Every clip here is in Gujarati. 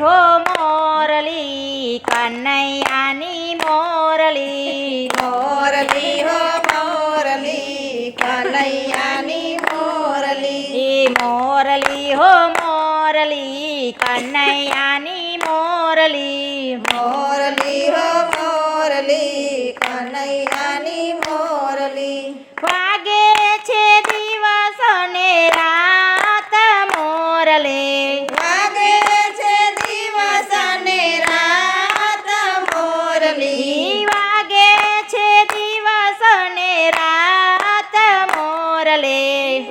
હો મોરલી કનૈયાની મોરલી મોરલી હો મોરલી કનૈયાની મોરલી મોરલી હો મોરલી કનૈયાની મોરલી મોરલી હો મોરલી કનૈયાની મોરલી વાગે છે દિવસ ને રાત મોરલે વાગે છે દિવસ ને રાત મોરલી વાગે છે દિવસ ને રાત મોરલે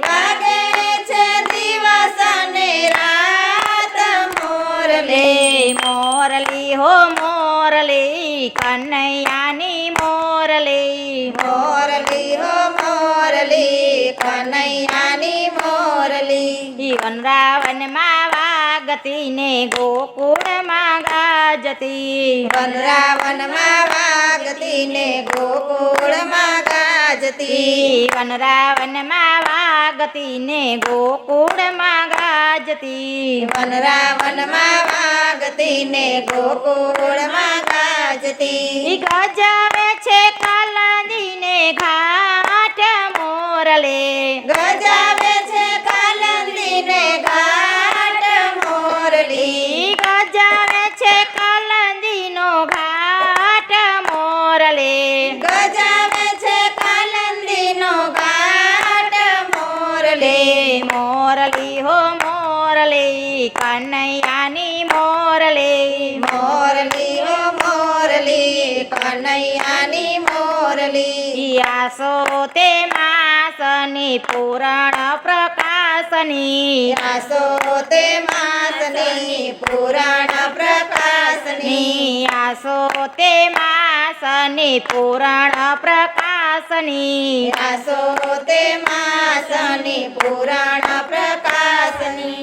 વાગે છે દિવસ ને રાત મોરલી મોરલી હો મોરલી કનૈયાની મોરલી મોરલી હો મોરલી કનૈયાની મોરલી વનરાવનમાં વાગતી ને ગોકુળમાં ગાજતી વનરાવનમાં વાગતી ને ગોકુળમાં ગાજતી વનરાવનમાં વાગતી ને ગોકુળમાં ગાજતી વનરાવનમાં વાગતી ને ગોકુળમાં ગાજતી ગજાવે છે કાલંદી ને ઘાટ મોરલે ગજાવે છે કાલંદી ને ઘાટ મોરલી ગજાવે છે કાલંદીનો ઘાટ મોરલે ગજાવે છે કાલંદીનો ઘાટ મોરલી મોરલી હો મોરલી કનૈયાની મોરલી મોરલી હો મોરલી કનૈયાની મોરલી આસો તે માસની પૂરણ પ્રકાશની આસો તે માસની પુરાણ પ્રકાશની આસો તે માસની પૂરણ પ્રકાશની આસો તે માસની પુરાણ પ્રકાશની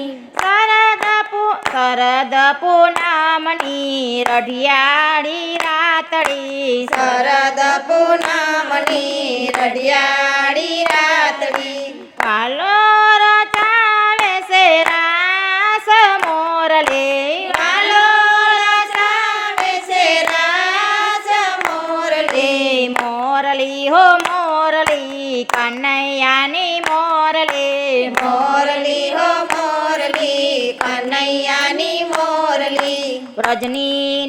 શરદ પૂનમની રઢિયાળી રાતડી શરદ પૂનમની રઢિયાળી રાતડી કાલો રચાવે છે રાસ મોરલે કાલો રચાવે છે રાસ મોરલી મોરલી હો મોરલી કનૈયાની મોરલી મોરલી હો મોરલી કનૈયાની મોરલી વ્રજની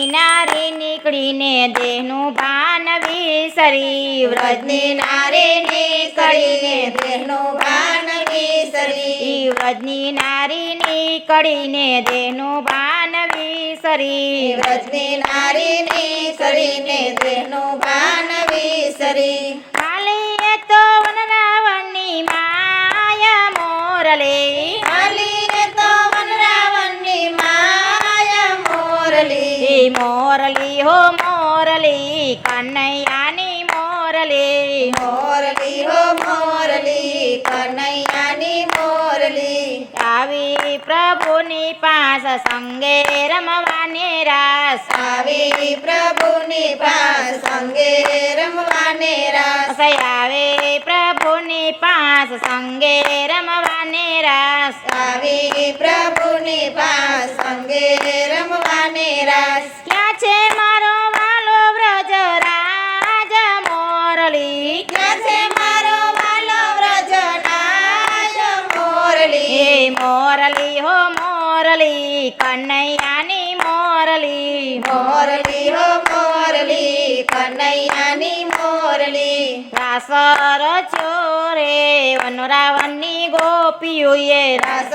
નારી નીકળીને દેહનું ભાન વિસરી વ્રજની નારી નીકળીને દેહનું ભાન વિસરી વ્રજની નારી નીકળીને દેહનું ભાન વિસરી વ્રજની નારી નીકળીને દેહનું ભાન વિસરી હાલીએ તો વનરાવણની માયા મોરલે હાલીએ તો વનરાવણની માયા મોરલી મોરલી હો મોરલી કનૈયાની મોરલી મોરલી હો મોરલી કનૈયાની મોરલી આવી પ્રભુની પાસ સંગે રમવાને રાસ આવી પ્રભુની પાસ સંગે રમવાને રાસ આવે પ્રભુની પાસ સંગે રમવાને રાસ આવી પ્રભુની પાસ સંગે રમવાને રાસ ક્યાં છે મારો વાલો વ્રજ રાજ મોરલી ક્યાં છે મારો વાલો વ્રજરાજ મોરલી મોરલી હો મોરલી કનૈયાની મોરલી મોરલી હો મોરલી કનૈયાની મોરલી રાસ રચ્યો રે વનરાવણની ગોપીઓએ રાસ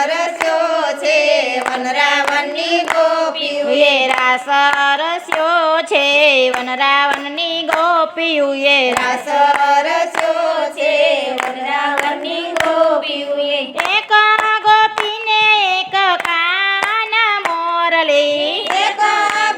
રસ્યો છે વનરાવણની ગોપીઓએ રાસ રસ્યો છે વનરાવણની ગોપીઓએ રાસ રસ્યો છે વનરાવણની ગોપીઓએ એક ગોપીને એક કાન મોરલી એક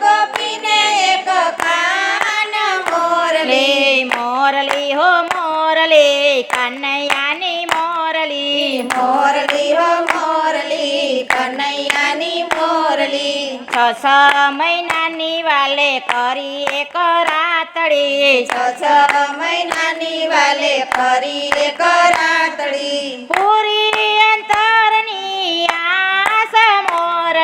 ગોપીને એક કાન મોરલી મોરલી હો મોરલી કનૈયાની મોરલી મોરલી હો મોરલી કનૈયાની મોરલી છ મહિનાની વાલે કરી એક રાતડી છ મહિનાની વાલે કરી એક રાતડી પૂરી અંતરની આસ મોર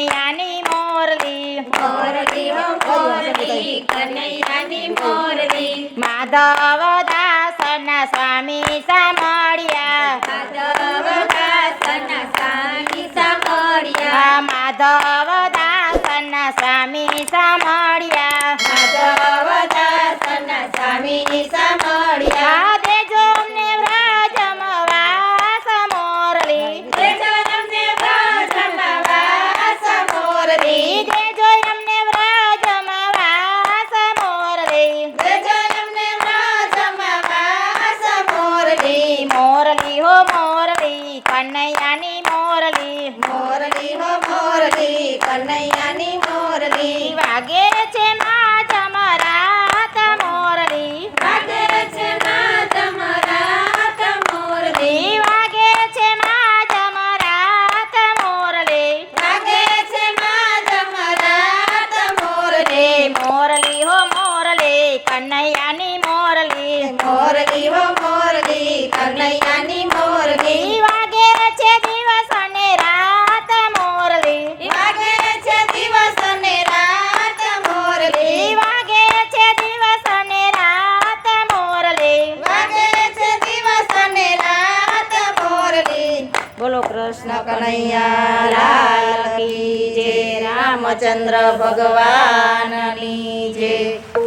કનૈયાની મોરલી મોરલી હો મોરલી કનૈયાની મોરલી માધવ દાસના સ્વામી સામળિયા માધવ દાસના સ્વામી સામળિયા માધવ દાસના સ્વામી સામળિયા માધવ દાસના સ્વામી સામળિયા દેજો અમને વ્રજમાં વાસ મોરલી દેજો અમને વ્રજમાં વાસ મોરલી દેજો અમને વ્રજમાં વાસ મોરલી દેજો અમને વ્રજમાં વાસ મોરલી મોરલી હો મોરલી કનૈયાની મોરલી મોરલી હો મોરલી કનૈયાની મોરલી વાગે છે મા જમરાત મોરલી વાગે છે નાદમ રાત મોરલી વાગે છે મા જમરાત મોરલી વાગે છે નાદમ રાત મોરલી મોરલી હો મોરલી કનૈયાની મોરલી મોરલી હો મોરલી કનૈયાની મોરલી વાગે છે દિવસ અને રાત મોરલી વાગે છે દિવસ ને રાત મોરલી વાગે છે દિવસ અને રાત મોરલી વાગે છે દિવસ ને રાત મોરલી બોલો કૃષ્ણ કનૈયા લાલ કી જય રામચંદ્ર ભગવાનની જય